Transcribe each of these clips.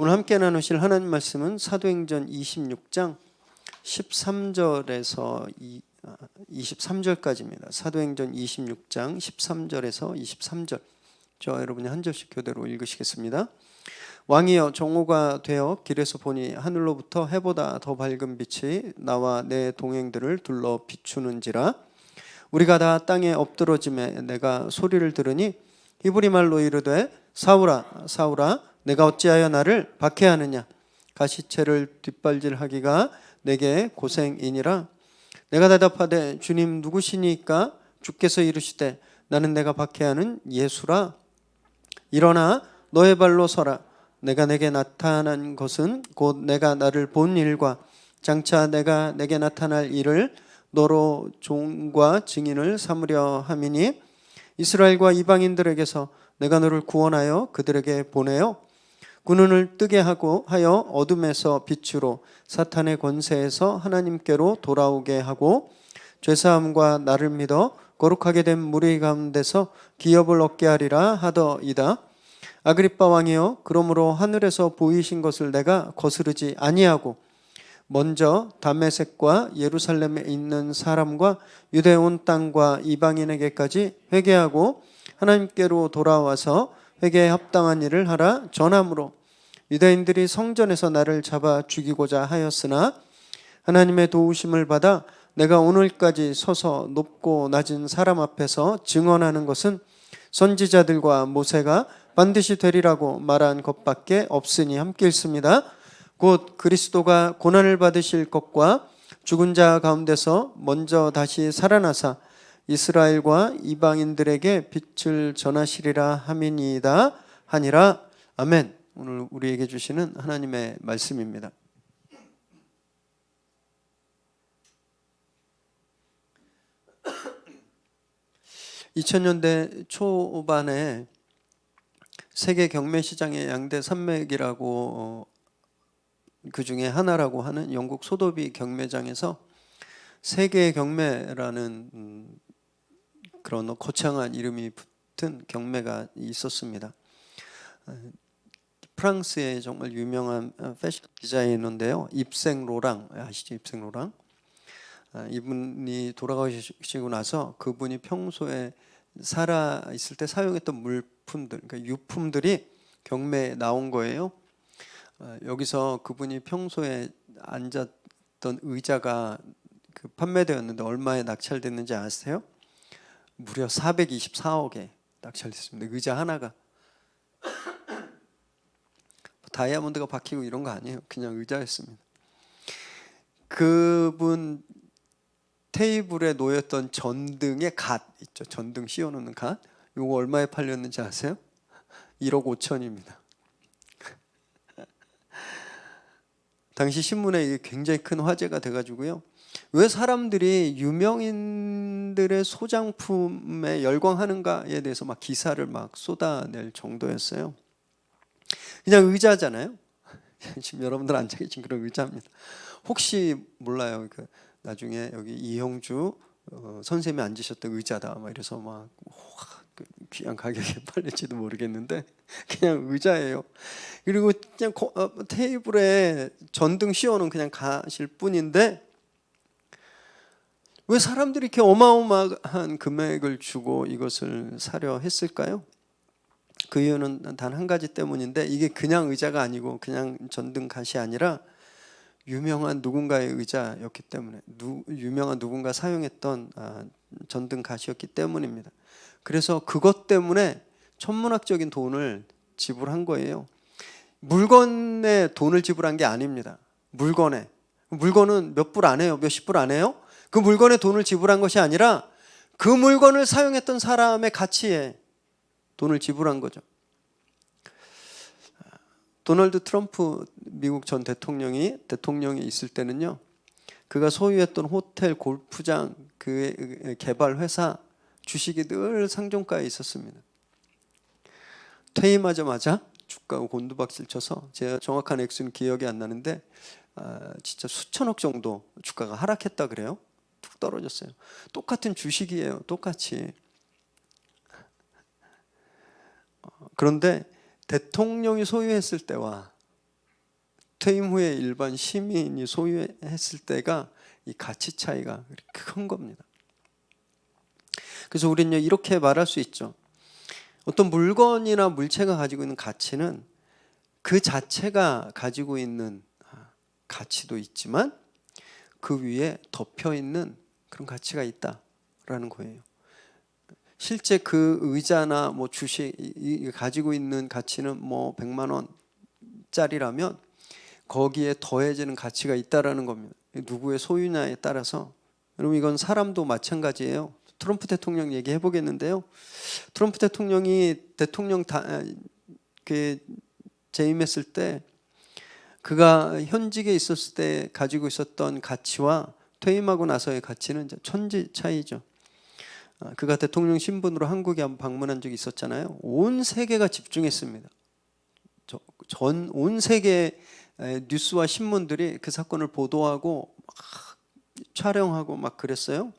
오늘 함께 나누실 하나님 말씀은 사도행전 26장 13절에서 23절까지입니다. 사도행전 26장 13절에서 23절. 저와 여러분이 한 절씩 교대로 읽으시겠습니다. 왕이여, 정오가 되어 길에서 보니 하늘로부터 해보다 더 밝은 빛이 나와 내 동행들을 둘러 비추는지라. 우리가 다 땅에 엎드러짐에 내가 소리를 들으니 히브리 말로 이르되 사울아 사울아 내가 어찌하여 나를 박해하느냐. 가시체를 뒷발질하기가 내게 고생이니라. 내가 대답하되 주님 누구시니까? 주께서 이르시되 나는 내가 박해하는 예수라. 일어나 너의 발로 서라. 내가 내게 나타난 것은 곧 내가 나를 본 일과 장차 내가 내게 나타날 일을 너로 종과 증인을 삼으려 함이니 이스라엘과 이방인들에게서 내가 너를 구원하여 그들에게 보내어 군운을 뜨게 하여 어둠에서 빛으로 사탄의 권세에서 하나님께로 돌아오게 하고 죄사함과 나를 믿어 거룩하게 된 무리 가운데서 기업을 얻게 하리라 하더이다. 아그리빠 왕이여, 그러므로 하늘에서 보이신 것을 내가 거스르지 아니하고 먼저 다메섹과 예루살렘에 있는 사람과 유대 온 땅과 이방인에게까지 회개하고 하나님께로 돌아와서 회개에 합당한 일을 하라 전함으로 유대인들이 성전에서 나를 잡아 죽이고자 하였으나 하나님의 도우심을 받아 내가 오늘까지 서서 높고 낮은 사람 앞에서 증언하는 것은 선지자들과 모세가 반드시 되리라고 말한 것밖에 없으니 함께 읽습니다. 곧 그리스도가 고난을 받으실 것과 죽은 자 가운데서 먼저 다시 살아나사 이스라엘과 이방인들에게 빛을 전하시리라 함이니이다 하니라. 아멘. 오늘 우리에게 주시는 하나님의 말씀입니다. (2000년대) 초반에 세계 경매 시장의 양대 산맥이라고 그 중에 하나라고 하는 영국 소도비 경매장에서 세계 경매라는 그런 거창한 이름이 붙은 경매가 있었습니다. 프랑스의 정말 유명한 패션 디자이너인데요, 입생 로랑 아시죠? 입생 로랑. 이분이 돌아가시고 나서 그분이 평소에 살아 있을 때 사용했던 물품들, 그러니까 유품들이 경매에 나온 거예요. 여기서 그분이 평소에 앉았던 의자가 판매되었는데 얼마에 낙찰됐는지 아세요? 무려 424억에 낙찰됐습니다. 의자 하나가. 다이아몬드가 박히고 이런 거 아니에요. 그냥 의자였습니다. 그분 테이블에 놓였던 전등의 갓 있죠. 전등 씌워놓는 갓. 이거 얼마에 팔렸는지 아세요? 1억 5천입니다. 당시 신문에 이게 굉장히 큰 화제가 돼가지고요. 왜 사람들이 유명인들의 소장품에 열광하는가에 대해서 막 기사를 막 쏟아낼 정도였어요. 그냥 의자잖아요. 지금 여러분들 앉아 계신 그런 의자입니다. 혹시 몰라요. 나중에 여기 이형주 선생님이 앉으셨던 의자다. 막 이래서 막 귀한 가격에 팔릴지도 모르겠는데 그냥 의자예요. 그리고 그냥 테이블에 전등 씌워놓은 그냥 가실 뿐인데 왜 사람들이 이렇게 어마어마한 금액을 주고 이것을 사려 했을까요? 그 이유는 단 한 가지 때문인데 이게 그냥 의자가 아니고 그냥 전등 갓이 아니라 유명한 누군가의 의자였기 때문에 유명한 누군가 사용했던 전등 갓이었기 때문입니다. 그래서 그것 때문에 천문학적인 돈을 지불한 거예요. 물건에 돈을 지불한 게 아닙니다. 물건은 몇 불 안 해요. 몇십 불 안 해요. 그 물건에 돈을 지불한 것이 아니라 그 물건을 사용했던 사람의 가치에 돈을 지불한 거죠. 도널드 트럼프 미국 전 대통령이 있을 때는요, 그가 소유했던 호텔, 골프장, 그 개발 회사 주식이 늘 상종가에 있었습니다. 퇴임하자마자 주가가 곤두박질 쳐서 제가 정확한 액수는 기억이 안 나는데 진짜 수천억 정도 주가가 하락했다 그래요. 툭 떨어졌어요. 똑같은 주식이에요. 똑같이. 그런데 대통령이 소유했을 때와 퇴임 후에 일반 시민이 소유했을 때가 이 가치 차이가 큰 겁니다. 그래서 우리는 이렇게 말할 수 있죠. 어떤 물건이나 물체가 가지고 있는 가치는 그 자체가 가지고 있는 가치도 있지만 그 위에 덮여 있는 그런 가치가 있다라는 거예요. 실제 그 의자나 뭐 주식 가지고 있는 가치는 뭐 100만 원짜리라면 거기에 더해지는 가치가 있다라는 겁니다. 누구의 소유냐에 따라서. 여러분, 이건 사람도 마찬가지예요. 트럼프 대통령 얘기해 보겠는데요. 트럼프 대통령이 대통령 재임했을 때 그가 현직에 있었을 때 가지고 있었던 가치와 퇴임하고 나서의 가치는 천지 차이죠. 그가 대통령 신분으로 한국에 한번 방문한 적이 있었잖아요. 온 세계가 집중했습니다. 온 세계 뉴스와 신문들이 그 사건을 보도하고 막 촬영하고 막 그랬어요.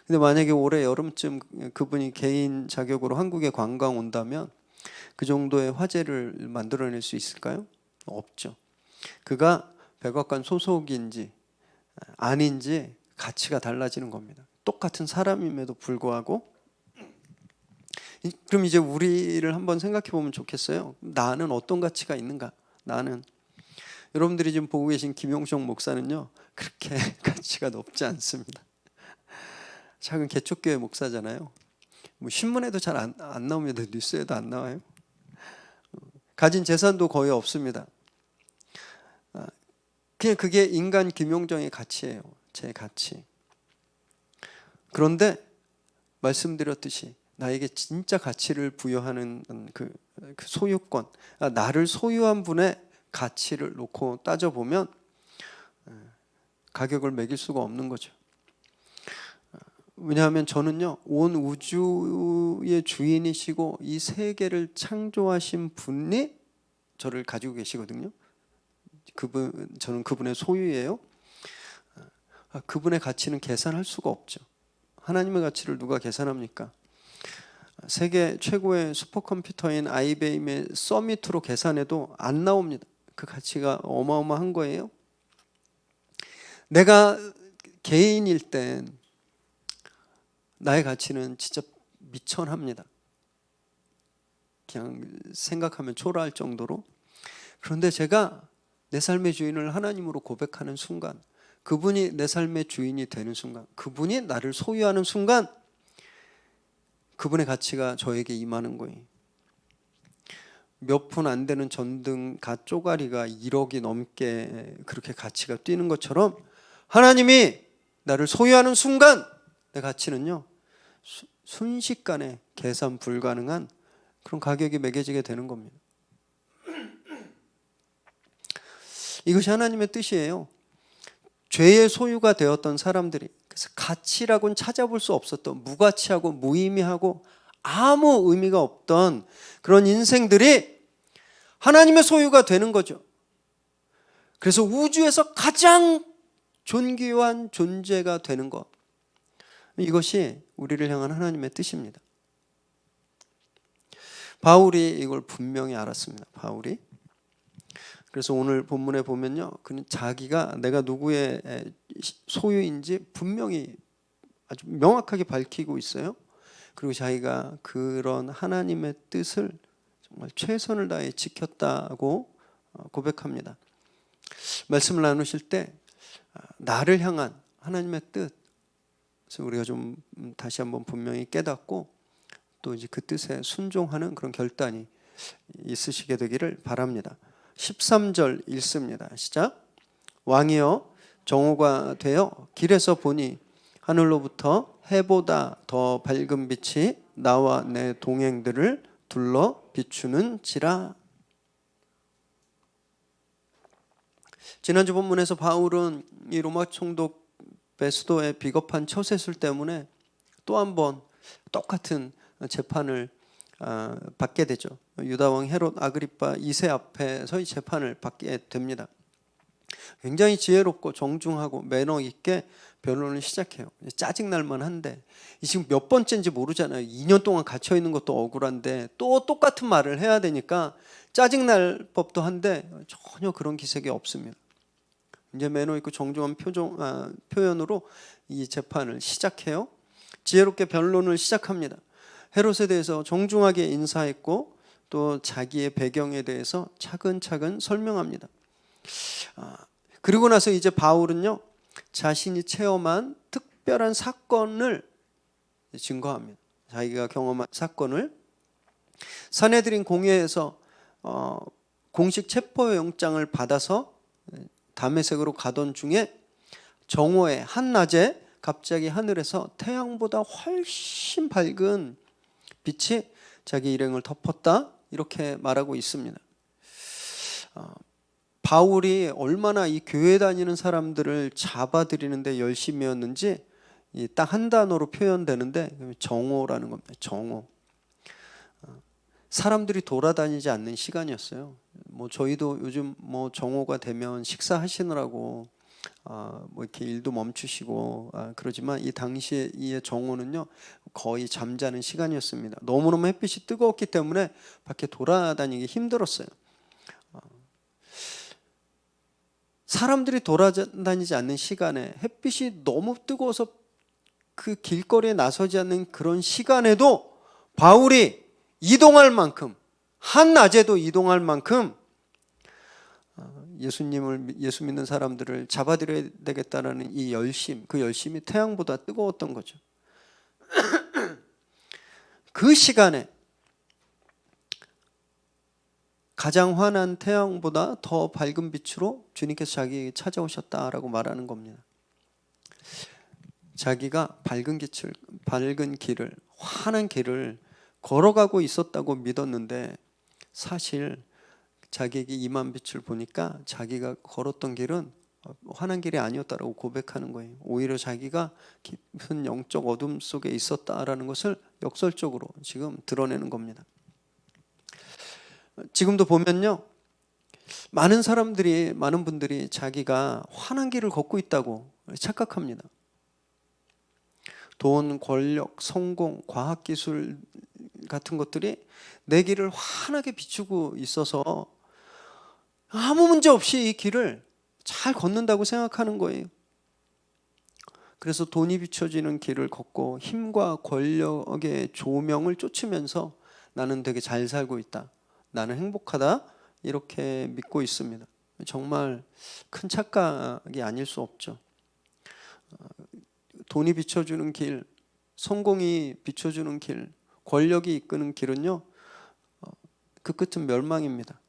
근데 만약에 올해 여름쯤 그분이 개인 자격으로 한국에 관광 온다면 그 정도의 화제를 만들어낼 수 있을까요? 없죠. 그가 백악관 소속인지 아닌지 가치가 달라지는 겁니다. 똑같은 사람임에도 불구하고. 그럼 이제 우리를 한번 생각해 보면 좋겠어요. 나는 어떤 가치가 있는가? 나는, 여러분들이 지금 보고 계신 김용식 목사는요, 그렇게 가치가 높지 않습니다. 작은 개척교회 목사잖아요. 뭐 신문에도 잘 안 나옵니다. 뉴스에도 안 나와요. 가진 재산도 거의 없습니다. 그냥 그게 인간 김용정의 가치예요. 제 가치. 그런데 말씀드렸듯이 나에게 진짜 가치를 부여하는 그 소유권, 나를 소유한 분의 가치를 놓고 따져보면 가격을 매길 수가 없는 거죠. 왜냐하면 저는요, 온 우주의 주인이시고 이 세계를 창조하신 분이 저를 가지고 계시거든요. 저는 그분의 소유예요. 그분의 가치는 계산할 수가 없죠. 하나님의 가치를 누가 계산합니까? 세계 최고의 슈퍼컴퓨터인 IBM의 서밋으로 계산해도 안 나옵니다. 그 가치가 어마어마한 거예요. 내가 개인일 땐 나의 가치는 진짜 미천합니다. 그냥 생각하면 초라할 정도로. 그런데 제가 내 삶의 주인을 하나님으로 고백하는 순간, 그분이 내 삶의 주인이 되는 순간, 그분이 나를 소유하는 순간 그분의 가치가 저에게 임하는 거예요. 몇 푼 안 되는 전등 쪼가리가 1억이 넘게 그렇게 가치가 뛰는 것처럼 하나님이 나를 소유하는 순간 내 가치는요, 순식간에 계산 불가능한 그런 가격이 매겨지게 되는 겁니다. 이것이 하나님의 뜻이에요. 죄의 소유가 되었던 사람들이, 그래서 가치라고는 찾아볼 수 없었던, 무가치하고 무의미하고 아무 의미가 없던 그런 인생들이 하나님의 소유가 되는 거죠. 그래서 우주에서 가장 존귀한 존재가 되는 것, 이것이 우리를 향한 하나님의 뜻입니다. 바울이 이걸 분명히 알았습니다. 바울이. 그래서 오늘 본문에 보면요, 그는 자기가 내가 누구의 소유인지 분명히 아주 명확하게 밝히고 있어요. 그리고 자기가 그런 하나님의 뜻을 정말 최선을 다해 지켰다고 고백합니다. 말씀을 나누실 때 나를 향한 하나님의 뜻, 그래서 우리가 좀 다시 한번 분명히 깨닫고 또 이제 그 뜻에 순종하는 그런 결단이 있으시게 되기를 바랍니다. 13절 읽습니다. 시작. 왕이여 정오가 되어 길에서 보니 하늘로부터 해보다 더 밝은 빛이 나와 내 동행들을 둘러 비추는지라. 지난주 본문에서 바울은 이 로마 총독 베스도의 비겁한 처세술 때문에 또 한 번 똑같은 재판을 받게 되죠. 유다왕 헤롯 아그리파 2세 앞에서 이 재판을 받게 됩니다. 굉장히 지혜롭고 정중하고 매너 있게 변론을 시작해요. 짜증날만 한데 지금 몇 번째인지 모르잖아요. 2년 동안 갇혀 있는 것도 억울한데 또 똑같은 말을 해야 되니까 짜증날 법도 한데 전혀 그런 기색이 없습니다. 이제 매너 있고 정중한 표현으로 이 재판을 시작해요. 지혜롭게 변론을 시작합니다. 헤롯에 대해서 정중하게 인사했고 또 자기의 배경에 대해서 차근차근 설명합니다. 그리고 나서 이제 바울은요, 자신이 체험한 특별한 사건을 증거합니다. 자기가 경험한 사건을 산헤드린 공회에서 공식 체포영장을 받아서 다메섹으로 가던 중에 정오의 한낮에 갑자기 하늘에서 태양보다 훨씬 밝은 빛이 자기 일행을 덮었다, 이렇게 말하고 있습니다. 바울이 얼마나 이 교회 다니는 사람들을 잡아들이는데 열심이었는지 딱 한 단어로 표현되는데 정오라는 겁니다. 정오. 사람들이 돌아다니지 않는 시간이었어요. 뭐 저희도 요즘 뭐 정오가 되면 식사하시느라고 뭐 이렇게 일도 멈추시고 그러지만 이 당시에 이 정오는요 거의 잠자는 시간이었습니다. 너무너무 햇빛이 뜨거웠기 때문에 밖에 돌아다니기 힘들었어요. 사람들이 돌아다니지 않는 시간에 햇빛이 너무 뜨거워서 그 길거리에 나서지 않는 그런 시간에도 바울이 이동할 만큼, 한낮에도 이동할 만큼 예수 믿는 사람들을 잡아들여야 되겠다는 이 열심, 그 열심이 태양보다 뜨거웠던 거죠. 그 시간에 가장 환한 태양보다 더 밝은 빛으로 주님께서 자기에게 찾아오셨다라고 말하는 겁니다. 자기가 밝은 길을, 환한 길을 걸어가고 있었다고 믿었는데 사실 자기에게 임한 빛을 보니까 자기가 걸었던 길은 환한 길이 아니었다라고 고백하는 거예요. 오히려 자기가 깊은 영적 어둠 속에 있었다라는 것을 역설적으로 지금 드러내는 겁니다. 지금도 보면요, 많은 분들이 자기가 환한 길을 걷고 있다고 착각합니다. 돈, 권력, 성공, 과학기술 같은 것들이 내 길을 환하게 비추고 있어서 아무 문제 없이 이 길을 잘 걷는다고 생각하는 거예요. 그래서 돈이 비춰지는 길을 걷고 힘과 권력의 조명을 쫓으면서 나는 되게 잘 살고 있다, 나는 행복하다, 이렇게 믿고 있습니다. 정말 큰 착각이 아닐 수 없죠. 돈이 비춰주는 길, 성공이 비춰주는 길, 권력이 이끄는 길은요, 그 끝은 멸망입니다.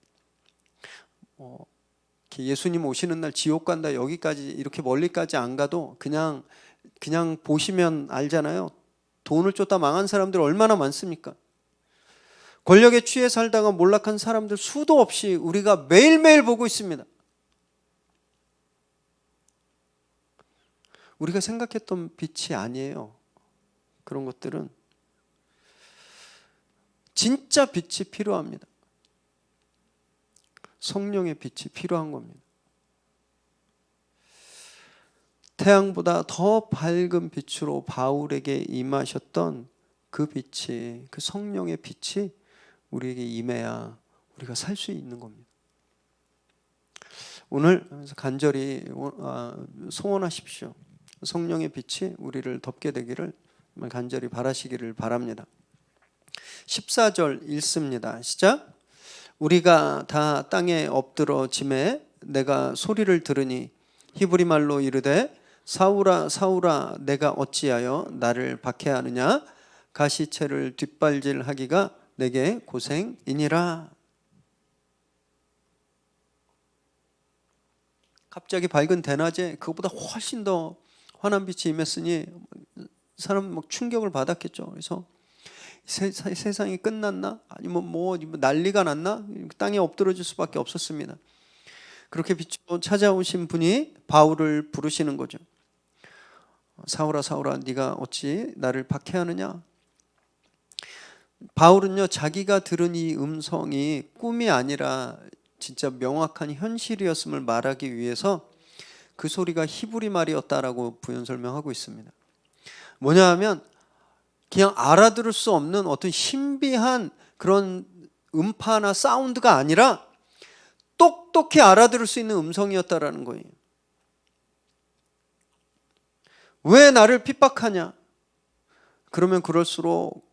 예수님 오시는 날 지옥 간다, 여기까지 이렇게 멀리까지 안 가도 그냥 보시면 알잖아요. 돈을 쫓다 망한 사람들 얼마나 많습니까? 권력에 취해 살다가 몰락한 사람들 수도 없이 우리가 매일매일 보고 있습니다. 우리가 생각했던 빛이 아니에요. 그런 것들은 진짜 빛이 필요합니다. 성령의 빛이 필요한 겁니다. 태양보다 더 밝은 빛으로 바울에게 임하셨던 그 빛이, 그 성령의 빛이 우리에게 임해야 우리가 살 수 있는 겁니다. 오늘 간절히 소원하십시오. 성령의 빛이 우리를 덮게 되기를 간절히 바라시기를 바랍니다. 14절 읽습니다. 시작. 우리가 다 땅에 엎드러짐에 내가 소리를 들으니 히브리 말로 이르되 사울아 사울아 내가 어찌하여 나를 박해하느냐, 가시채를 뒷발질하기가 내게 고생이니라. 갑자기 밝은 대낮에 그것보다 훨씬 더 환한 빛이 임했으니 사람 막 충격을 받았겠죠. 그래서 세상이 끝났나? 아니면 뭐 난리가 났나? 땅에 엎드러질 수밖에 없었습니다. 그렇게 비추어 찾아오신 분이 바울을 부르시는 거죠. 사울아 사울아 네가 어찌 나를 박해하느냐? 바울은요, 자기가 들은 이 음성이 꿈이 아니라 진짜 명확한 현실이었음을 말하기 위해서 그 소리가 히브리 말이었다라고 부연 설명하고 있습니다. 뭐냐 하면 그냥 알아들을 수 없는 어떤 신비한 그런 음파나 사운드가 아니라 똑똑히 알아들을 수 있는 음성이었다라는 거예요. 왜 나를 핍박하냐? 그러면 그럴수록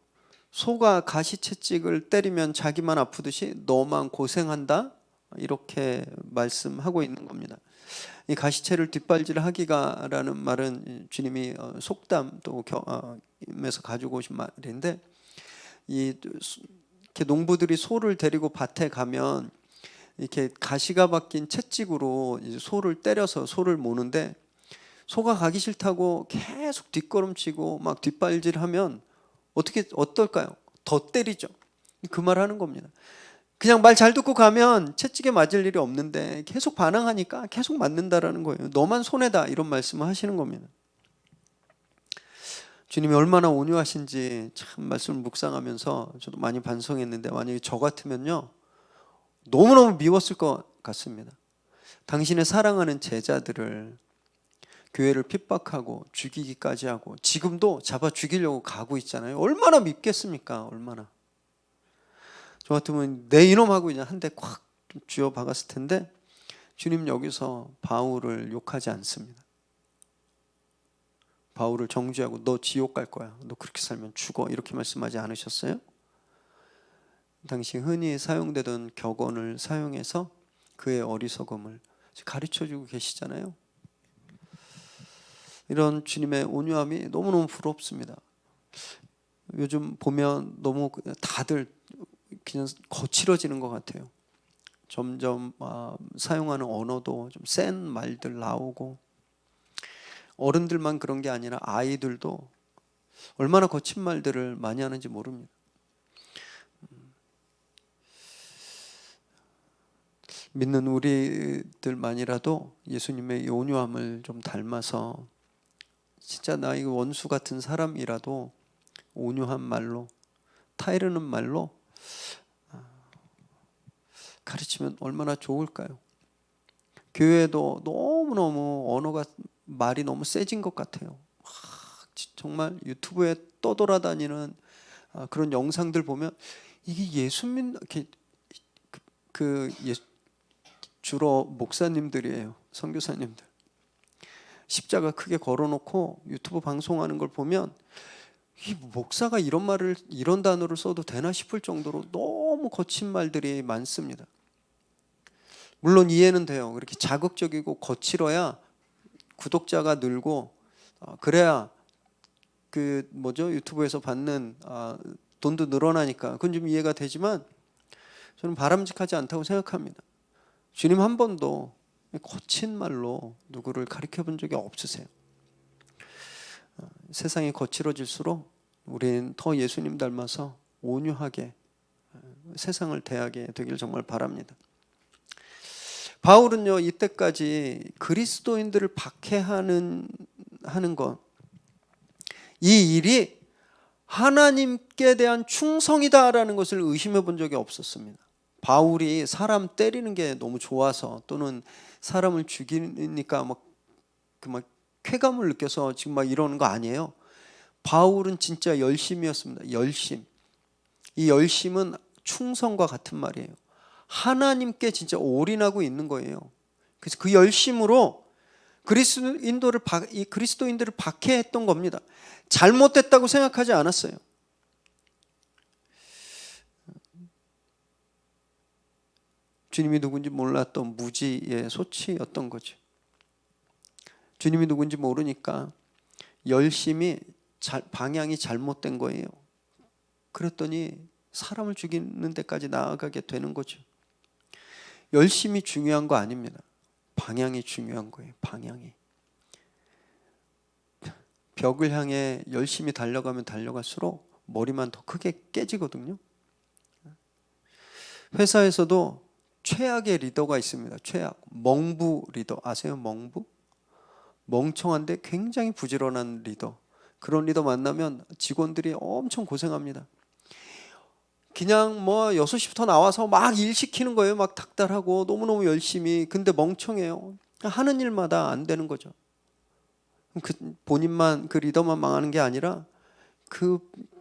소가 가시채찍을 때리면 자기만 아프듯이 너만 고생한다, 이렇게 말씀하고 있는 겁니다. 이 가시채를 뒷발질하기가라는 말은 주님이 속담 또 겸에서 가지고 오신 말인데, 이렇게 농부들이 소를 데리고 밭에 가면 이렇게 가시가 박힌 채찍으로 이제 소를 때려서 소를 모는데, 소가 가기 싫다고 계속 뒷걸음치고 막 뒷발질하면 어떨까요? 더 때리죠. 그 말 하는 겁니다. 그냥 말 잘 듣고 가면 채찍에 맞을 일이 없는데 계속 반항하니까 계속 맞는다라는 거예요. 너만 손해다, 이런 말씀을 하시는 겁니다. 주님이 얼마나 온유하신지 참 말씀을 묵상하면서 저도 많이 반성했는데, 만약에 저 같으면요 너무너무 미웠을 것 같습니다. 당신의 사랑하는 제자들을 교회를 핍박하고 죽이기까지 하고 지금도 잡아 죽이려고 가고 있잖아요. 얼마나 밉겠습니까? 얼마나. 저 같으면 내 이놈하고 그냥 한 대 콱 쥐어 박았을 텐데, 주님 여기서 바울을 욕하지 않습니다. 바울을 정죄하고 너 지옥 갈 거야, 너 그렇게 살면 죽어, 이렇게 말씀하지 않으셨어요? 당시 흔히 사용되던 격언을 사용해서 그의 어리석음을 가르쳐주고 계시잖아요. 이런 주님의 온유함이 너무너무 부럽습니다. 요즘 보면 너무 다들 그냥 거칠어지는 것 같아요. 점점 사용하는 언어도 좀 센 말들 나오고, 어른들만 그런 게 아니라 아이들도 얼마나 거친 말들을 많이 하는지 모릅니다. 믿는 우리들만이라도 예수님의 온유함을 좀 닮아서 진짜 나 이거 원수 같은 사람이라도 온유한 말로, 타이르는 말로 가르치면 얼마나 좋을까요? 교회도 너무너무 언어가, 말이 너무 세진 것 같아요. 정말 유튜브에 떠돌아다니는 그런 영상들 보면 이게 예수 믿는 주로 목사님들이에요. 선교사님들 십자가 크게 걸어놓고 유튜브 방송하는 걸 보면 이 목사가 이런 단어를 써도 되나 싶을 정도로 너무 거친 말들이 많습니다. 물론 이해는 돼요. 그렇게 자극적이고 거칠어야 구독자가 늘고 그래야 유튜브에서 받는 돈도 늘어나니까 그건 좀 이해가 되지만, 저는 바람직하지 않다고 생각합니다. 주님 한 번도 거친 말로 누구를 가르쳐 본 적이 없으세요. 세상이 거칠어질수록 우리는 더 예수님 닮아서 온유하게 세상을 대하게 되길 정말 바랍니다. 바울은요 이때까지 그리스도인들을 박해하는 것, 이 일이 하나님께 대한 충성이다라는 것을 의심해 본 적이 없었습니다. 바울이 사람 때리는 게 너무 좋아서, 또는 사람을 죽이니까 막 쾌감을 느껴서 지금 막 이러는 거 아니에요. 바울은 진짜 열심이었습니다. 열심. 이 열심은 충성과 같은 말이에요. 하나님께 진짜 올인하고 있는 거예요. 그래서 그 열심으로 그리스도인들을 박해했던 겁니다. 잘못됐다고 생각하지 않았어요. 주님이 누군지 몰랐던 무지의 소치였던 거죠. 주님이 누군지 모르니까 열심히 방향이 잘못된 거예요. 그랬더니 사람을 죽이는 데까지 나아가게 되는 거죠. 열심이 중요한 거 아닙니다. 방향이 중요한 거예요. 방향이. 벽을 향해 열심히 달려가면 달려갈수록 머리만 더 크게 깨지거든요. 회사에서도 최악의 리더가 있습니다. 최악. 멍부 리더. 아세요? 멍부? 멍청한데 굉장히 부지런한 리더. 그런 리더 만나면 직원들이 엄청 고생합니다. 그냥 6시부터 나와서 막 일 시키는 거예요. 막 닥달하고 너무너무 열심히. 근데 멍청해요. 하는 일마다 안 되는 거죠. 본인만, 그 리더만 망하는 게 아니라 그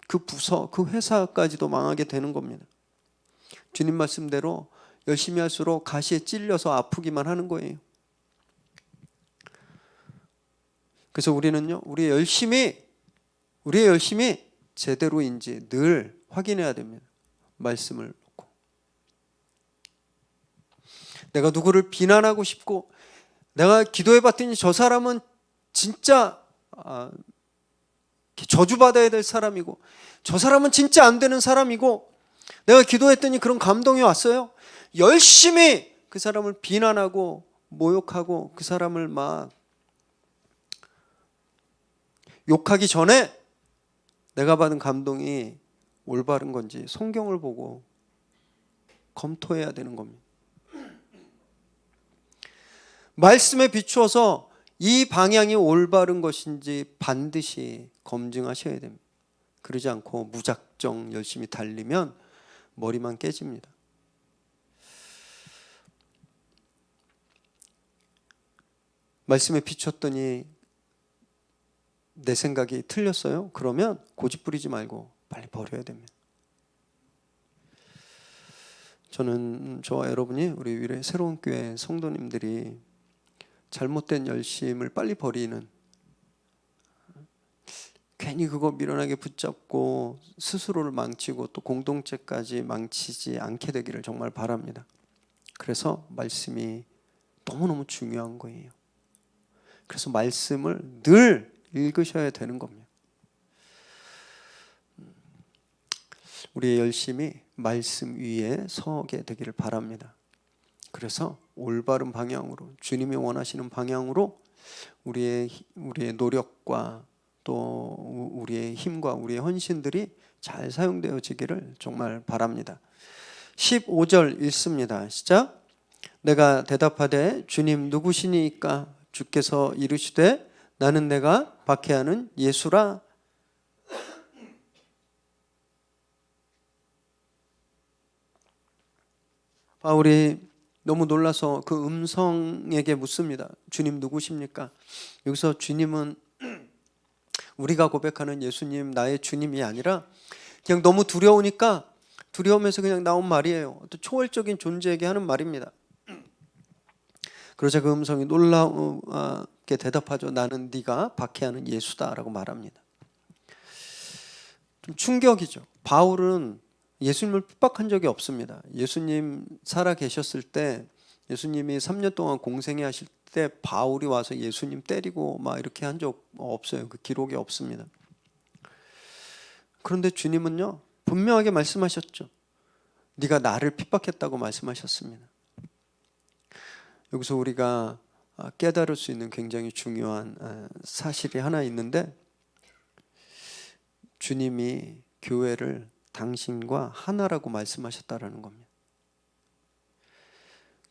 부서, 그 회사까지도 망하게 되는 겁니다. 주님 말씀대로 열심히 할수록 가시에 찔려서 아프기만 하는 거예요. 그래서 우리는요, 우리의 열심이 제대로인지 늘 확인해야 됩니다. 말씀을 놓고. 내가 누구를 비난하고 싶고, 내가 기도해 봤더니 저 사람은 진짜 저주받아야 될 사람이고, 저 사람은 진짜 안 되는 사람이고, 내가 기도했더니 그런 감동이 왔어요. 열심히 그 사람을 비난하고 모욕하고 그 사람을 막 욕하기 전에 내가 받은 감동이 올바른 건지 성경을 보고 검토해야 되는 겁니다. 말씀에 비추어서 이 방향이 올바른 것인지 반드시 검증하셔야 됩니다. 그러지 않고 무작정 열심히 달리면 머리만 깨집니다. 말씀에 비췄더니 내 생각이 틀렸어요? 그러면 고집 부리지 말고 빨리 버려야 됩니다. 저는 저와 여러분이 우리 위례 새로운 교회 성도님들이 잘못된 열심을 빨리 버리는, 괜히 그거 미련하게 붙잡고 스스로를 망치고 또 공동체까지 망치지 않게 되기를 정말 바랍니다. 그래서 말씀이 너무너무 중요한 거예요. 그래서 말씀을 늘 읽으셔야 되는 겁니다. 우리의 열심이 말씀 위에 서게 되기를 바랍니다. 그래서 올바른 방향으로, 주님이 원하시는 방향으로 우리의 노력과 또 우리의 힘과 우리의 헌신들이 잘 사용되어지기를 정말 바랍니다. 15절 읽습니다. 시작. 내가 대답하되 주님 누구시니까? 주께서 이르시되 나는 내가 박해하는 예수라. 바울이 너무 놀라서 그 음성에게 묻습니다. 주님 누구십니까? 여기서 주님은 우리가 고백하는 예수님, 나의 주님이 아니라 그냥 너무 두려우니까 두려우면서 그냥 나온 말이에요. 또 초월적인 존재에게 하는 말입니다. 그러자 그 음성이 놀랍게 대답하죠. 나는 네가 박해하는 예수다라고 말합니다. 좀 충격이죠. 바울은 예수님을 핍박한 적이 없습니다. 예수님 살아 계셨을 때, 예수님이 3년 동안 공생애 하실 때 바울이 와서 예수님 때리고 막 이렇게 한 적 없어요. 그 기록이 없습니다. 그런데 주님은요, 분명하게 말씀하셨죠. 네가 나를 핍박했다고 말씀하셨습니다. 여기서 우리가 깨달을 수 있는 굉장히 중요한 사실이 하나 있는데, 주님이 교회를 당신과 하나라고 말씀하셨다라는 겁니다.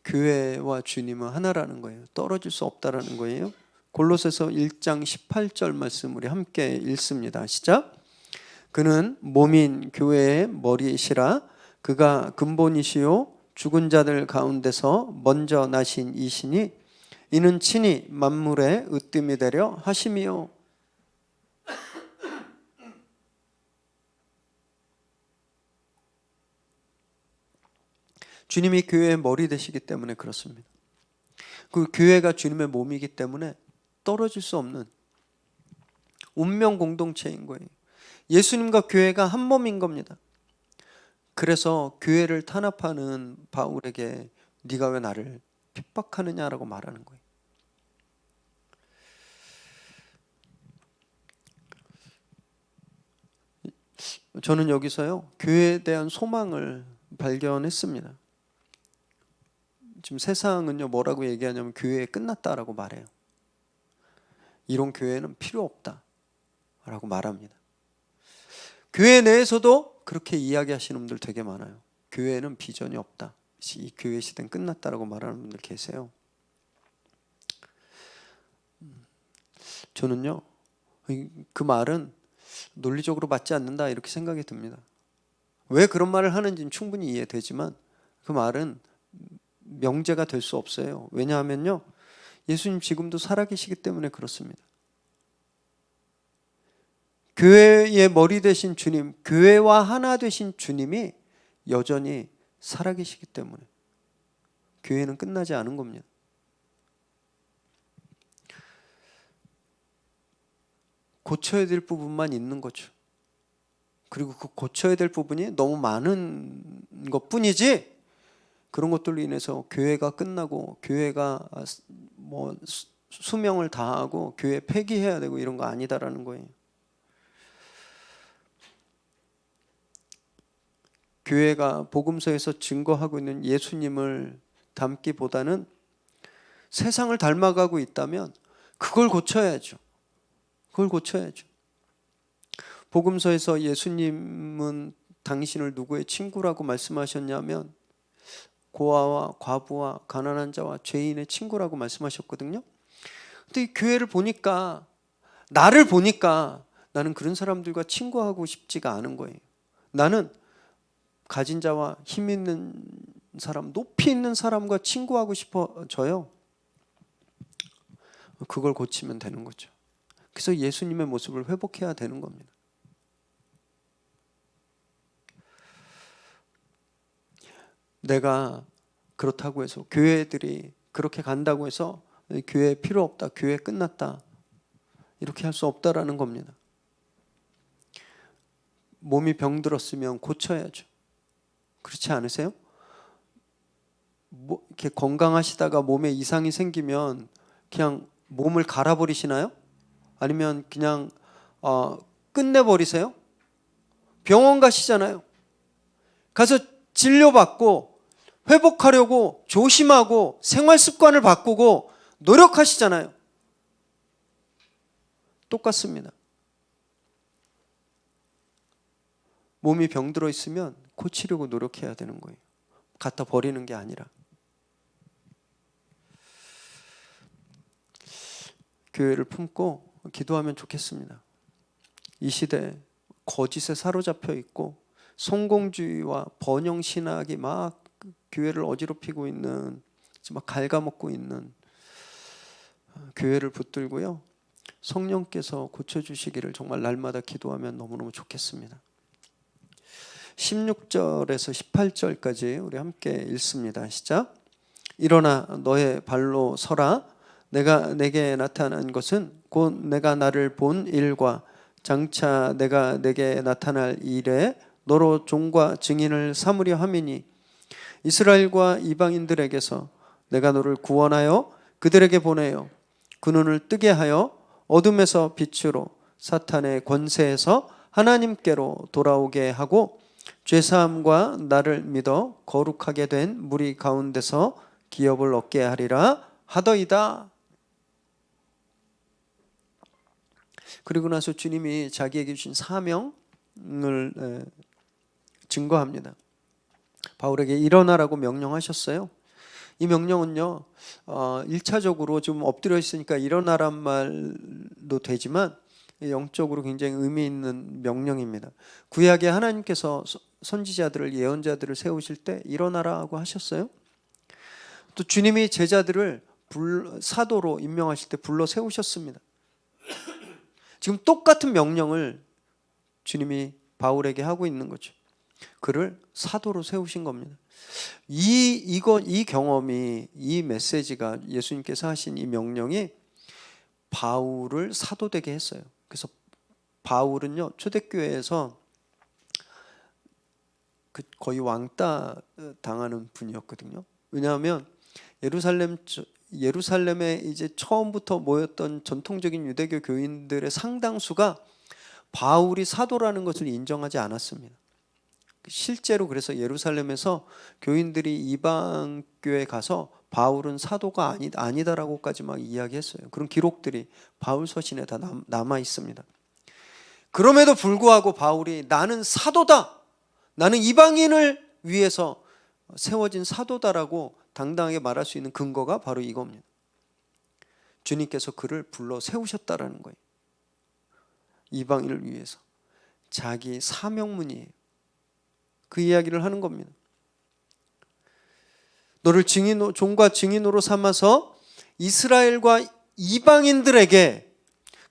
교회와 주님은 하나라는 거예요. 떨어질 수 없다라는 거예요. 골로새서 1장 18절 말씀 우리 함께 읽습니다. 시작. 그는 몸인 교회의 머리이시라. 그가 근본이시요 죽은 자들 가운데서 먼저 나신 이시니 이는 친히 만물의 으뜸이 되려 하심이요. 주님이 교회의 머리 되시기 때문에 그렇습니다. 그 교회가 주님의 몸이기 때문에 떨어질 수 없는 운명 공동체인 거예요. 예수님과 교회가 한 몸인 겁니다. 그래서 교회를 탄압하는 바울에게 네가 왜 나를 핍박하느냐라고 말하는 거예요. 저는 여기서요, 교회에 대한 소망을 발견했습니다. 지금 세상은요, 뭐라고 얘기하냐면 교회 끝났다라고 말해요. 이런 교회는 필요 없다라고 말합니다. 교회 내에서도 그렇게 이야기하시는 분들 되게 많아요. 교회는 비전이 없다. 이 교회 시대는 끝났다라고 말하는 분들 계세요. 저는요, 그 말은 논리적으로 맞지 않는다 이렇게 생각이 듭니다. 왜 그런 말을 하는지는 충분히 이해되지만 그 말은 명제가 될 수 없어요. 왜냐하면요, 예수님 지금도 살아계시기 때문에 그렇습니다. 교회의 머리 되신 주님, 교회와 하나 되신 주님이 여전히 살아계시기 때문에 교회는 끝나지 않은 겁니다. 고쳐야 될 부분만 있는 거죠. 그리고 그 고쳐야 될 부분이 너무 많은 것뿐이지 그런 것들로 인해서 교회가 끝나고 교회가 뭐 수명을 다하고 교회 폐기해야 되고 이런 거 아니다라는 거예요. 교회가 복음서에서 증거하고 있는 예수님을 닮기보다는 세상을 닮아가고 있다면 그걸 고쳐야죠. 그걸 고쳐야죠. 복음서에서 예수님은 당신을 누구의 친구라고 말씀하셨냐면 고아와 과부와 가난한 자와 죄인의 친구라고 말씀하셨거든요. 근데 이 교회를 보니까, 나를 보니까 나는 그런 사람들과 친구하고 싶지가 않은 거예요. 나는 가진 자와 힘 있는 사람, 높이 있는 사람과 친구하고 싶어져요. 그걸 고치면 되는 거죠. 그래서 예수님의 모습을 회복해야 되는 겁니다. 내가 그렇다고 해서 교회들이 그렇게 간다고 해서 교회 필요 없다, 교회 끝났다 이렇게 할 수 없다라는 겁니다. 몸이 병들었으면 고쳐야죠. 그렇지 않으세요? 이렇게 건강하시다가 몸에 이상이 생기면 그냥 몸을 갈아버리시나요? 아니면 그냥 끝내버리세요? 병원 가시잖아요. 가서 진료받고 회복하려고 조심하고 생활 습관을 바꾸고 노력하시잖아요. 똑같습니다. 몸이 병들어 있으면 고치려고 노력해야 되는 거예요. 갖다 버리는 게 아니라. 교회를 품고 기도하면 좋겠습니다. 이 시대에 거짓에 사로잡혀 있고 성공주의와 번영신학이 막 교회를 어지럽히고 있는, 막 갉아먹고 있는 교회를 붙들고요, 성령께서 고쳐주시기를 정말 날마다 기도하면 너무너무 좋겠습니다. 16절에서 18절까지 우리 함께 읽습니다. 시작. 일어나 너의 발로 서라. 내가 내게 나타난 것은 곧 내가 나를 본 일과 장차 내가 내게 나타날 일에 너로 종과 증인을 삼으려 함이니 이스라엘과 이방인들에게서 내가 너를 구원하여 그들에게 보내어 그 눈을 뜨게 하여 어둠에서 빛으로 사탄의 권세에서 하나님께로 돌아오게 하고 죄사함과 나를 믿어 거룩하게 된 무리 가운데서 기업을 얻게 하리라 하더이다. 그리고 나서 주님이 자기에게 주신 사명을 증거합니다. 바울에게 일어나라고 명령하셨어요. 이 명령은요, 1차적으로 좀 엎드려 있으니까 일어나란 말도 되지만 영적으로 굉장히 의미 있는 명령입니다. 구약에 하나님께서 선지자들을, 예언자들을 세우실 때 일어나라고 하셨어요. 또 주님이 제자들을 사도로 임명하실 때 불러 세우셨습니다. 지금 똑같은 명령을 주님이 바울에게 하고 있는 거죠. 그를 사도로 세우신 겁니다. 이 경험이, 이 메시지가, 예수님께서 하신 이 명령이 바울을 사도되게 했어요. 그래서 바울은요, 초대교회에서 거의 왕따 당하는 분이었거든요. 왜냐하면 예루살렘에 이제 처음부터 모였던 전통적인 유대교 교인들의 상당수가 바울이 사도라는 것을 인정하지 않았습니다. 실제로 그래서 예루살렘에서 교인들이 이방 교회에 가서 바울은 사도가 아니다라고까지 막 이야기했어요. 그런 기록들이 바울 서신에 다 남아 있습니다. 그럼에도 불구하고 바울이 나는 사도다, 나는 이방인을 위해서 세워진 사도다라고 당당하게 말할 수 있는 근거가 바로 이겁니다. 주님께서 그를 불러 세우셨다라는 거예요. 이방인을 위해서. 자기 사명문이에요. 그 이야기를 하는 겁니다. 너를 종과 증인으로 삼아서 이스라엘과 이방인들에게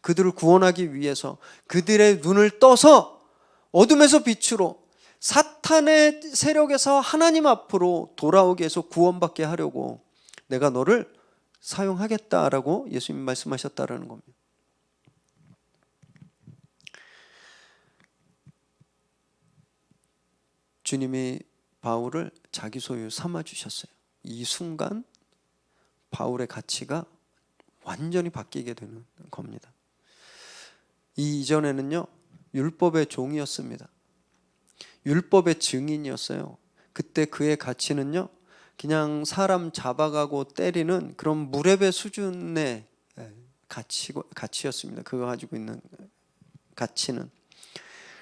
그들을 구원하기 위해서 그들의 눈을 떠서 어둠에서 빛으로 사탄의 세력에서 하나님 앞으로 돌아오게 해서 구원받게 하려고 내가 너를 사용하겠다라고 예수님이 말씀하셨다라는 겁니다. 주님이 바울을 자기 소유 삼아 주셨어요. 이 순간 바울의 가치가 완전히 바뀌게 되는 겁니다. 이 이전에는요, 율법의 종이었습니다. 율법의 증인이었어요. 그때 그의 가치는요, 그냥 사람 잡아가고 때리는 그런 무례배 수준의 가치였습니다. 그거 가지고 있는 가치는.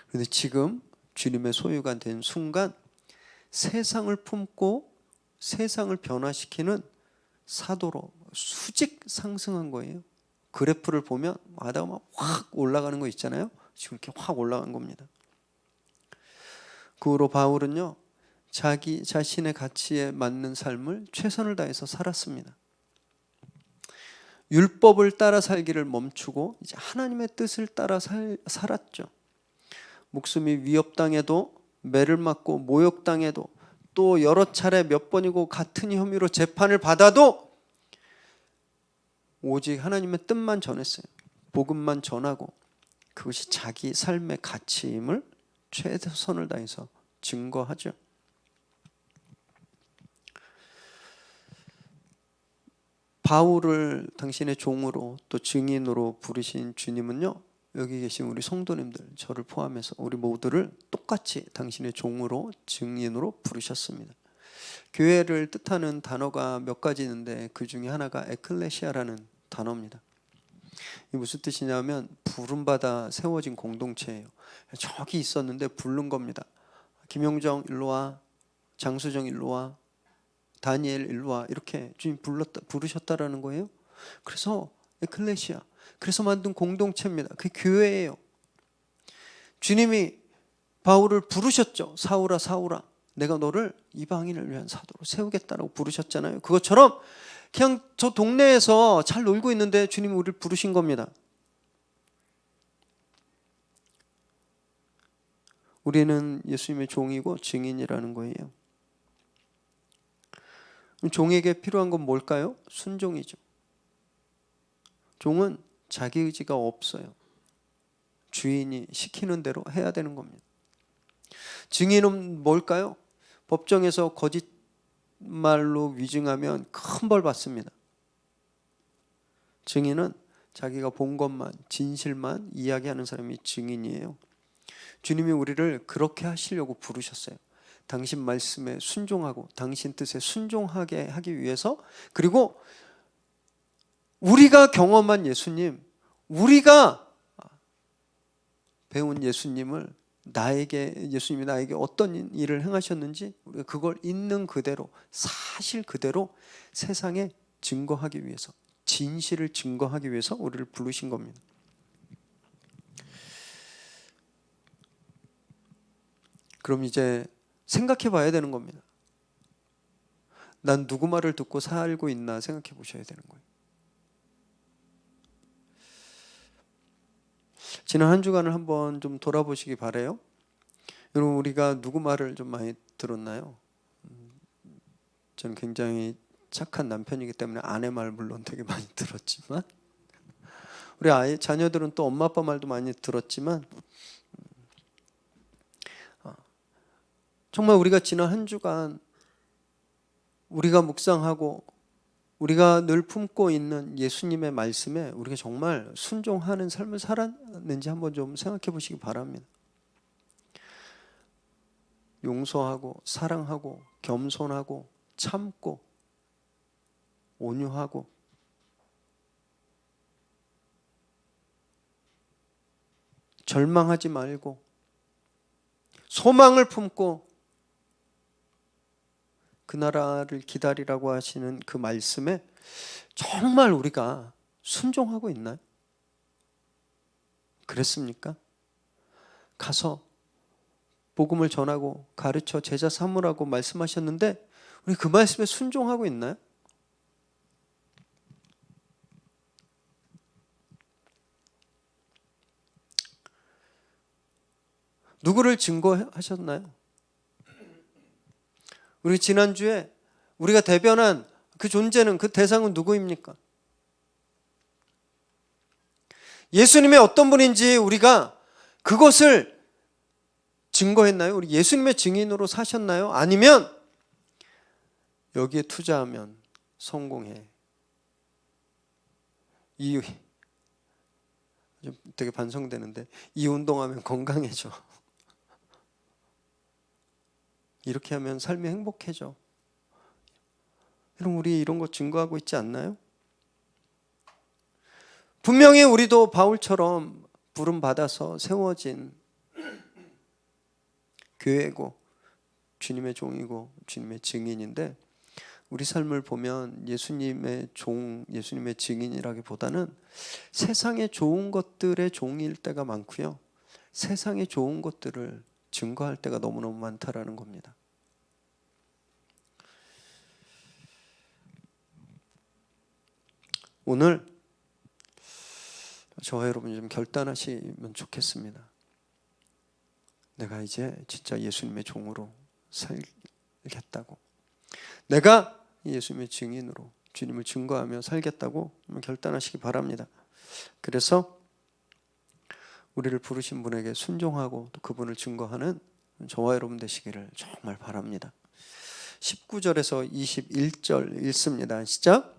그런데 지금 주님의 소유가 된 순간 세상을 품고 세상을 변화시키는 사도로 수직 상승한 거예요. 그래프를 보면 마다가 확 올라가는 거 있잖아요. 지금 이렇게 확 올라간 겁니다. 그 후로 바울은요, 자기 자신의 가치에 맞는 삶을 최선을 다해서 살았습니다. 율법을 따라 살기를 멈추고 이제 하나님의 뜻을 따라 살았죠. 목숨이 위협당해도, 매를 맞고 모욕당해도, 또 여러 차례 몇 번이고 같은 혐의로 재판을 받아도 오직 하나님의 뜻만 전했어요. 복음만 전하고 그것이 자기 삶의 가치임을 최선을 다해서 증거하죠. 바울을 당신의 종으로 또 증인으로 부르신 주님은요, 여기 계신 우리 성도님들, 저를 포함해서 우리 모두를 똑같이 당신의 종으로 증인으로 부르셨습니다. 교회를 뜻하는 단어가 몇 가지 있는데 그 중에 하나가 에클레시아라는 단어입니다. 이게 무슨 뜻이냐면 부름받아 세워진 공동체예요. 저기 있었는데 부른 겁니다. 김용정 일로 와, 장수정 일로 와, 다니엘 일로 와, 이렇게 주님 부르셨다라는 거예요. 그래서 에클레시아, 그래서 만든 공동체입니다. 그게 교회예요. 주님이 바울을 부르셨죠. 사울아 사울아, 내가 너를 이방인을 위한 사도로 세우겠다라고 부르셨잖아요. 그것처럼 그냥 저 동네에서 잘 놀고 있는데 주님이 우리를 부르신 겁니다. 우리는 예수님의 종이고 증인이라는 거예요. 종에게 필요한 건 뭘까요? 순종이죠. 종은 자기 의지가 없어요. 주인이 시키는 대로 해야 되는 겁니다. 증인은 뭘까요? 법정에서 거짓말로 위증하면 큰 벌 받습니다. 증인은 자기가 본 것만, 진실만 이야기하는 사람이 증인이에요. 주님이 우리를 그렇게 하시려고 부르셨어요. 당신 말씀에 순종하고 당신 뜻에 순종하게 하기 위해서, 그리고 우리가 경험한 예수님, 우리가 배운 예수님을 예수님이 나에게 어떤 일을 행하셨는지 우리가 그걸 있는 그대로, 사실 그대로 세상에 증거하기 위해서, 진실을 증거하기 위해서 우리를 부르신 겁니다. 그럼 이제 생각해 봐야 되는 겁니다. 난 누구 말을 듣고 살고 있나 생각해 보셔야 되는 거예요. 지난 한 주간을 한번 좀 돌아보시기 바라요. 여러분, 우리가 누구 말을 좀 많이 들었나요? 저는 굉장히 착한 남편이기 때문에 아내 말 물론 되게 많이 들었지만, 우리 자녀들은 또 엄마 아빠 말도 많이 들었지만, 정말 우리가 지난 한 주간 우리가 묵상하고 우리가 늘 품고 있는 예수님의 말씀에 우리가 정말 순종하는 삶을 살았는지 한번 좀 생각해 보시기 바랍니다. 용서하고 사랑하고 겸손하고 참고 온유하고 절망하지 말고 소망을 품고 그 나라를 기다리라고 하시는 그 말씀에 정말 우리가 순종하고 있나요? 그랬습니까? 가서 복음을 전하고 가르쳐 제자 삼으라고 말씀하셨는데 우리 그 말씀에 순종하고 있나요? 누구를 증거하셨나요? 우리 지난주에 우리가 대변한 그 존재는, 그 대상은 누구입니까? 예수님의 어떤 분인지 우리가 그것을 증거했나요? 우리 예수님의 증인으로 사셨나요? 아니면 여기에 투자하면 성공해, 되게 반성되는데, 이 운동하면 건강해져, 이렇게 하면 삶이 행복해져, 여러분 우리 이런 거 증거하고 있지 않나요? 분명히 우리도 바울처럼 부름받아서 세워진 교회고 주님의 종이고 주님의 증인인데, 우리 삶을 보면 예수님의 종, 예수님의 증인이라기보다는 세상의 좋은 것들의 종일 때가 많고요, 세상의 좋은 것들을 증거할 때가 너무너무 많다라는 겁니다. 오늘 저와 여러분이 좀 결단하시면 좋겠습니다. 내가 이제 진짜 예수님의 종으로 살겠다고, 내가 예수님의 증인으로 주님을 증거하며 살겠다고 결단하시기 바랍니다. 그래서 우리를 부르신 분에게 순종하고 또 그분을 증거하는 저와 여러분 되시기를 정말 바랍니다. 19절에서 21절 읽습니다. 시작.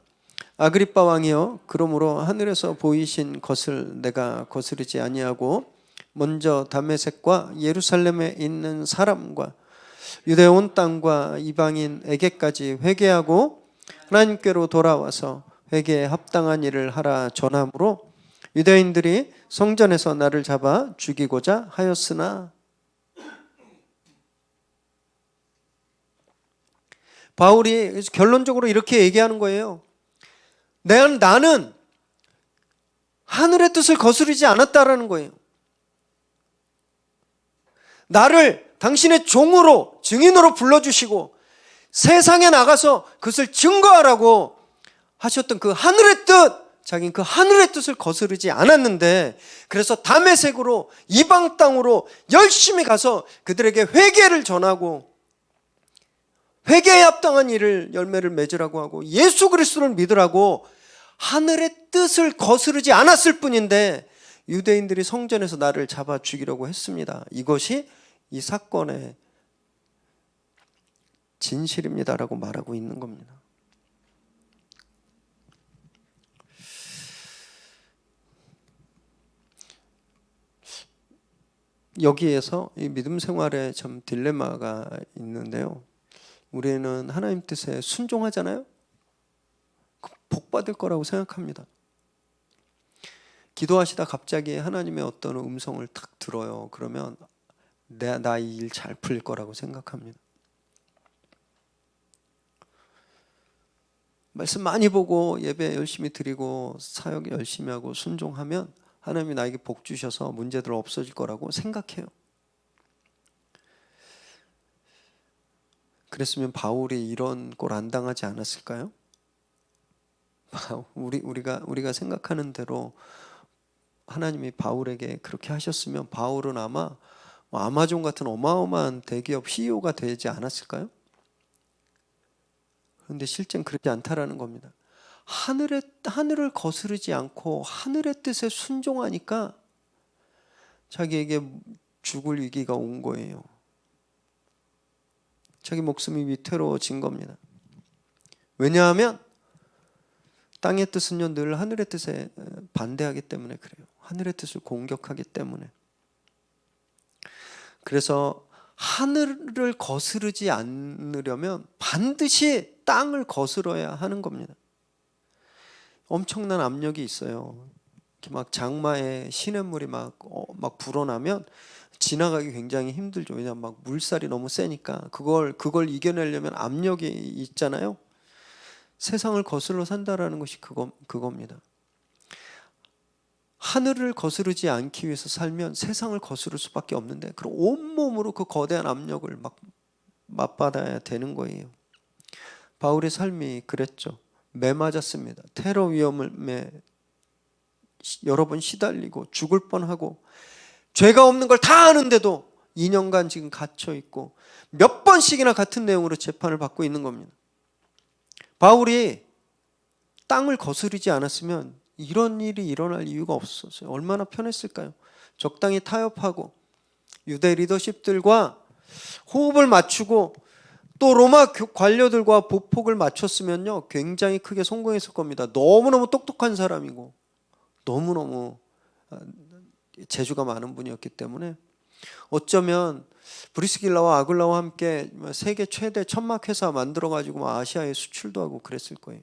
아그리빠 왕이여, 그러므로 하늘에서 보이신 것을 내가 거스르지 아니하고 먼저 다메섹과 예루살렘에 있는 사람과 유대 온 땅과 이방인에게까지 회개하고 하나님께로 돌아와서 회개에 합당한 일을 하라 전함으로 유대인들이 성전에서 나를 잡아 죽이고자 하였으나, 바울이 결론적으로 이렇게 얘기하는 거예요. 나는 하늘의 뜻을 거스르지 않았다라는 거예요. 나를 당신의 종으로, 증인으로 불러주시고 세상에 나가서 그것을 증거하라고 하셨던 그 하늘의 뜻, 자기는 그 하늘의 뜻을 거스르지 않았는데, 그래서 다메섹으로, 이방 땅으로 열심히 가서 그들에게 회개를 전하고 회개에 합당한 일을, 열매를 맺으라고 하고 예수 그리스도를 믿으라고 하늘의 뜻을 거스르지 않았을 뿐인데 유대인들이 성전에서 나를 잡아 죽이려고 했습니다. 이것이 이 사건의 진실입니다라고 말하고 있는 겁니다. 여기에서 이 믿음 생활에 참 딜레마가 있는데요, 우리는 하나님 뜻에 순종하잖아요. 복 받을 거라고 생각합니다. 기도하시다 갑자기 하나님의 어떤 음성을 탁 들어요. 그러면 나 이 일 잘 풀릴 거라고 생각합니다. 말씀 많이 보고 예배 열심히 드리고 사역 열심히 하고 순종하면 하나님이 나에게 복 주셔서 문제들 없어질 거라고 생각해요. 그랬으면 바울이 이런 꼴 안 당하지 않았을까요? 우리가 생각하는 대로 하나님이 바울에게 그렇게 하셨으면 바울은 아마 아마존 같은 어마어마한 대기업 CEO가 되지 않았을까요? 그런데 실제는 그렇지 않다라는 겁니다. 하늘을 거스르지 않고 하늘의 뜻에 순종하니까 자기에게 죽을 위기가 온 거예요. 자기 목숨이 위태로워진 겁니다. 왜냐하면 땅의 뜻은요 늘 하늘의 뜻에 반대하기 때문에 그래요. 하늘의 뜻을 공격하기 때문에. 그래서 하늘을 거스르지 않으려면 반드시 땅을 거스러야 하는 겁니다. 엄청난 압력이 있어요. 이렇게 막 장마에 시냇물이 막 불어나면 지나가기 굉장히 힘들죠. 왜냐하면 막 물살이 너무 세니까 그걸 이겨내려면 압력이 있잖아요. 세상을 거슬러 산다라는 것이 그겁니다. 하늘을 거스르지 않기 위해서 살면 세상을 거스를 수밖에 없는데, 그럼 온몸으로 그 거대한 압력을 막 맞받아야 되는 거예요. 바울의 삶이 그랬죠. 매 맞았습니다. 테러 위험에 여러 번 시달리고 죽을 뻔하고 죄가 없는 걸 다 아는데도 2년간 지금 갇혀 있고 몇 번씩이나 같은 내용으로 재판을 받고 있는 겁니다. 바울이 땅을 거스르지 않았으면 이런 일이 일어날 이유가 없었어요. 얼마나 편했을까요? 적당히 타협하고 유대 리더십들과 호흡을 맞추고 또 로마 관료들과 보폭을 맞췄으면요 굉장히 크게 성공했을 겁니다. 너무너무 똑똑한 사람이고 너무너무 재주가 많은 분이었기 때문에 어쩌면 브리스길라와 아굴라와 함께 세계 최대 천막 회사 만들어가지고 아시아에 수출도 하고 그랬을 거예요.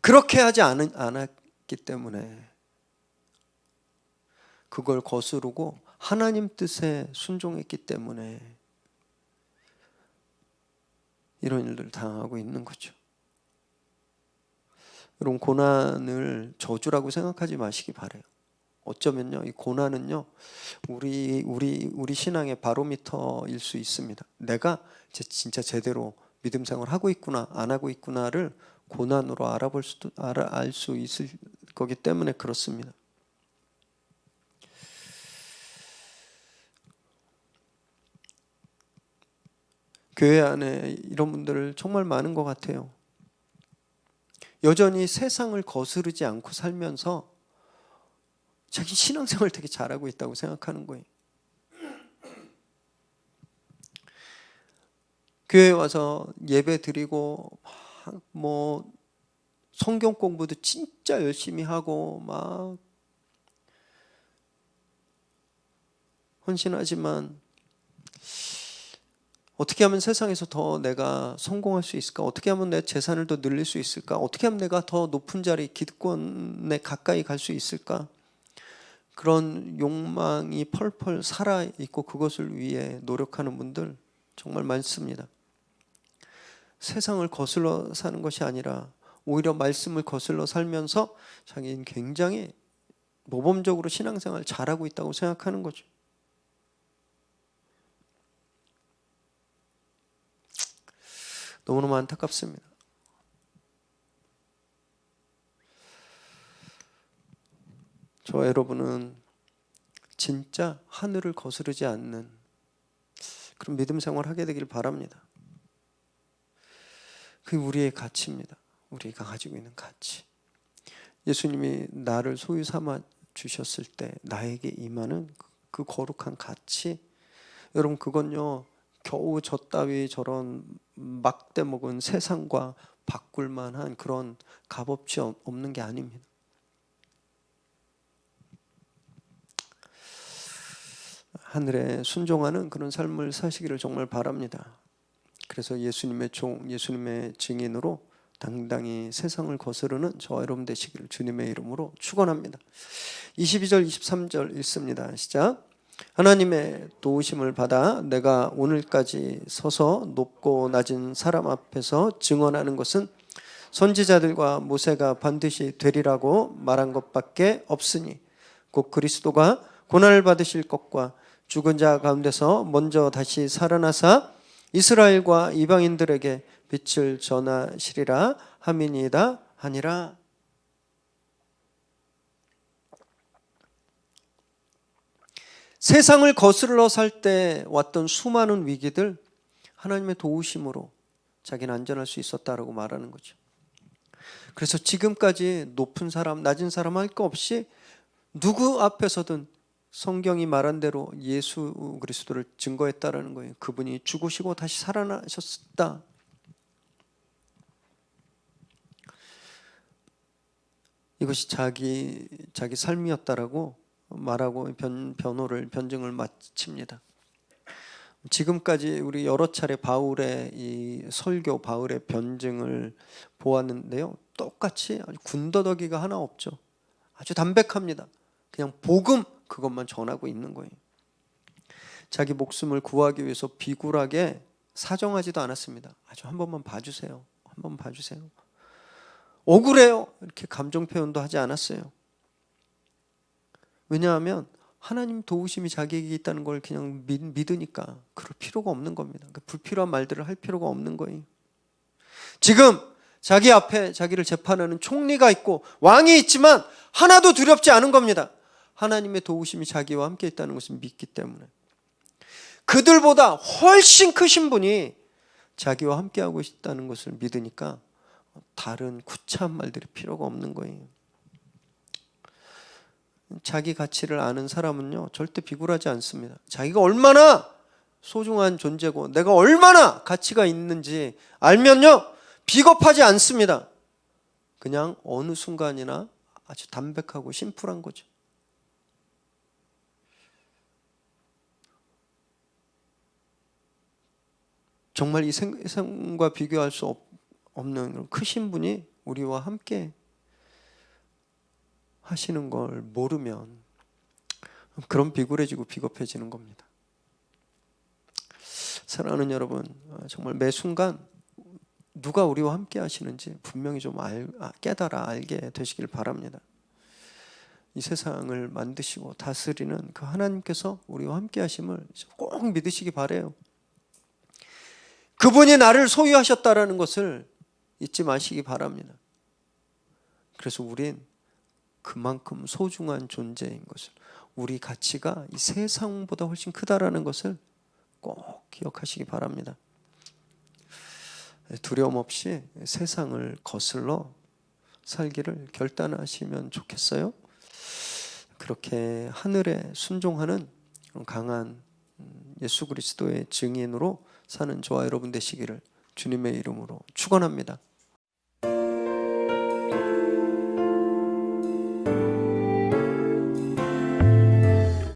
그렇게 하지 않았기 때문에 그걸 거스르고 하나님 뜻에 순종했기 때문에 이런 일들을 당하고 있는 거죠. 여러분, 고난을 저주라고 생각하지 마시기 바라요. 어쩌면요 이 고난은요 우리 신앙의 바로미터일 수 있습니다. 내가 진짜 제대로 믿음 생활을 하고 있구나 안 하고 있구나를 고난으로 알 수 있을 거기 때문에 그렇습니다. 교회 안에 이런 분들 정말 많은 것 같아요. 여전히 세상을 거스르지 않고 살면서 자기 신앙생활 되게 잘하고 있다고 생각하는 거예요. 교회에 와서 예배 드리고 뭐 성경 공부도 진짜 열심히 하고 막 헌신하지만 어떻게 하면 세상에서 더 내가 성공할 수 있을까? 어떻게 하면 내 재산을 더 늘릴 수 있을까? 어떻게 하면 내가 더 높은 자리 기득권에 가까이 갈 수 있을까? 그런 욕망이 펄펄 살아있고 그것을 위해 노력하는 분들 정말 많습니다. 세상을 거슬러 사는 것이 아니라 오히려 말씀을 거슬러 살면서 자기는 굉장히 모범적으로 신앙생활 잘하고 있다고 생각하는 거죠. 너무너무 안타깝습니다. 저와 여러분은 진짜 하늘을 거스르지 않는 그런 믿음 생활을 하게 되길 바랍니다. 그게 우리의 가치입니다. 우리가 가지고 있는 가치. 예수님이 나를 소유 삼아 주셨을 때 나에게 임하는 그 거룩한 가치, 여러분 그건요 겨우 저 따위 저런 막대 먹은 세상과 바꿀 만한 그런 값어치 없는 게 아닙니다. 하늘에 순종하는 그런 삶을 사시기를 정말 바랍니다. 그래서 예수님의 종, 예수님의 증인으로 당당히 세상을 거스르는 저와 여러분 되시기를 주님의 이름으로 축원합니다. 22절 23절 읽습니다. 시작. 하나님의 도우심을 받아 내가 오늘까지 서서 높고 낮은 사람 앞에서 증언하는 것은 선지자들과 모세가 반드시 되리라고 말한 것밖에 없으니 곧 그리스도가 고난을 받으실 것과 죽은 자 가운데서 먼저 다시 살아나사 이스라엘과 이방인들에게 빛을 전하시리라 함이니이다 하니라. 세상을 거슬러 살 때 왔던 수많은 위기들 하나님의 도우심으로 자기는 안전할 수 있었다라고 말하는 거죠. 그래서 지금까지 높은 사람, 낮은 사람 할 거 없이 누구 앞에서든 성경이 말한 대로 예수 그리스도를 증거했다라는 거예요. 그분이 죽으시고 다시 살아나셨다. 이것이 자기 삶이었다라고 말하고 변증을 마칩니다. 지금까지 우리 여러 차례 바울의 이 설교, 바울의 변증을 보았는데요. 똑같이 아주 군더더기가 하나 없죠. 아주 담백합니다. 그냥 복음 그것만 전하고 있는 거예요. 자기 목숨을 구하기 위해서 비굴하게 사정하지도 않았습니다. 아주 한 번만 봐주세요. 한 번 봐주세요. 억울해요. 이렇게 감정 표현도 하지 않았어요. 왜냐하면 하나님 도우심이 자기에게 있다는 걸 그냥 믿으니까 그럴 필요가 없는 겁니다. 그러니까 불필요한 말들을 할 필요가 없는 거예요. 지금 자기 앞에 자기를 재판하는 총리가 있고 왕이 있지만 하나도 두렵지 않은 겁니다. 하나님의 도우심이 자기와 함께 있다는 것을 믿기 때문에 그들보다 훨씬 크신 분이 자기와 함께하고 있다는 것을 믿으니까 다른 구차한 말들이 필요가 없는 거예요. 자기 가치를 아는 사람은요 절대 비굴하지 않습니다. 자기가 얼마나 소중한 존재고 내가 얼마나 가치가 있는지 알면요 비겁하지 않습니다. 그냥 어느 순간이나 아주 담백하고 심플한 거죠. 정말 이 세상과 비교할 수 없는 크신 분이 우리와 함께 하시는 걸 모르면 그럼 비굴해지고 비겁해지는 겁니다. 사랑하는 여러분, 정말 매 순간 누가 우리와 함께 하시는지 분명히 좀 깨달아 알게 되시길 바랍니다. 이 세상을 만드시고 다스리는 그 하나님께서 우리와 함께 하심을 꼭 믿으시기 바라요. 그분이 나를 소유하셨다라는 것을 잊지 마시기 바랍니다. 그래서 우린 그만큼 소중한 존재인 것을, 우리 가치가 이 세상보다 훨씬 크다라는 것을 꼭 기억하시기 바랍니다. 두려움 없이 세상을 거슬러 살기를 결단하시면 좋겠어요. 그렇게 하늘에 순종하는 강한 예수 그리스도의 증인으로 사는 저와 여러분 되시기를 주님의 이름으로 축원합니다.